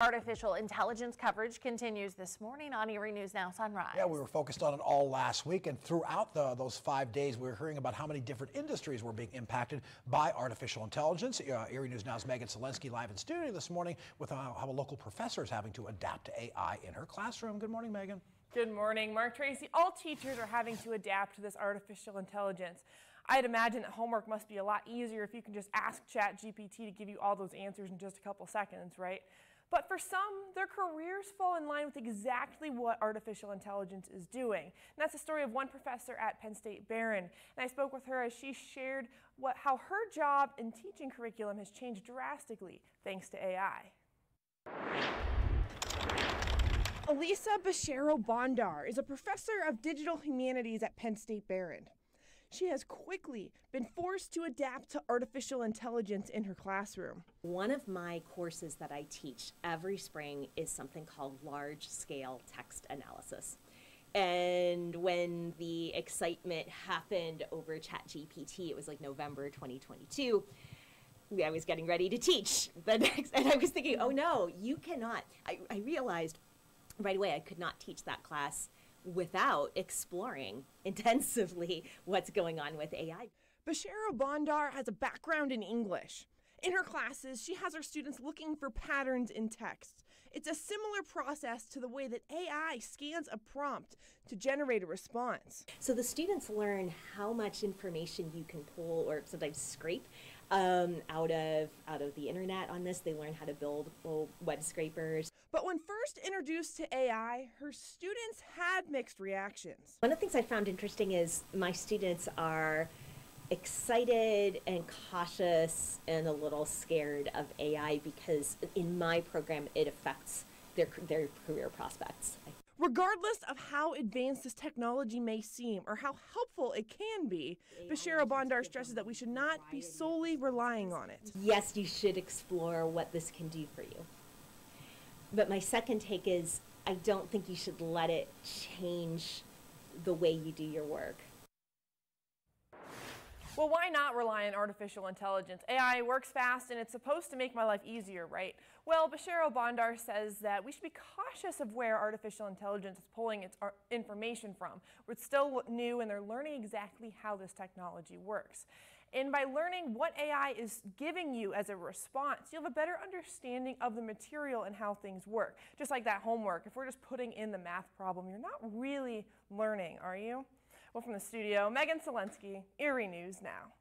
Artificial intelligence coverage continues this morning on Erie News Now Sunrise. Yeah, we were focused on it all last week, and throughout those 5 days, we were hearing about how many different industries were being impacted by artificial intelligence. Erie News Now's Megan Selensky live in studio this morning with how a local professor is having to adapt to AI in her classroom. Good morning, Megan. Good morning, Mark. Tracy, all teachers are having to adapt to this artificial intelligence. I'd imagine that homework must be a lot easier if you can just ask ChatGPT to give you all those answers in just a couple seconds, right? But for some, their careers fall in line with exactly what artificial intelligence is doing. And that's the story of one professor at Penn State, Behrend. And I spoke with her as she shared how her job and teaching curriculum has changed drastically thanks to AI. Elisa Beshero-Bondar is a professor of digital humanities at Penn State, Behrend. She has quickly been forced to adapt to artificial intelligence in her classroom. One of my courses that I teach every spring is something called large-scale text analysis. And when the excitement happened over ChatGPT, it was like November 2022, I was getting ready to teach the next, and I was thinking, oh no, you cannot. I realized right away I could not teach that class without exploring intensively what's going on with AI. Beshero-Bondar has a background in English. In her classes, she has her students looking for patterns in text. It's a similar process to the way that AI scans a prompt to generate a response. So the students learn how much information you can pull or sometimes scrape out of the internet on this. They learn how to build web scrapers. But when first introduced to AI, her students had mixed reactions. One of the things I found interesting is my students are excited and cautious and a little scared of AI because in my program it affects their career prospects. Regardless of how advanced this technology may seem or how helpful it can be, Beshero-Bondar stresses that we should not be solely relying on it. Yes, you should explore what this can do for you. But my second take is I don't think you should let it change the way you do your work. Well, why not rely on artificial intelligence? AI works fast and it's supposed to make my life easier, right? Well, Beshero-Bondar says that we should be cautious of where artificial intelligence is pulling its information from. It's still new and they're learning exactly how this technology works. And by learning what AI is giving you as a response, you'll have a better understanding of the material and how things work. Just like that homework, if we're just putting in the math problem, you're not really learning, are you? Well, from the studio, Megan Selensky, Erie News Now.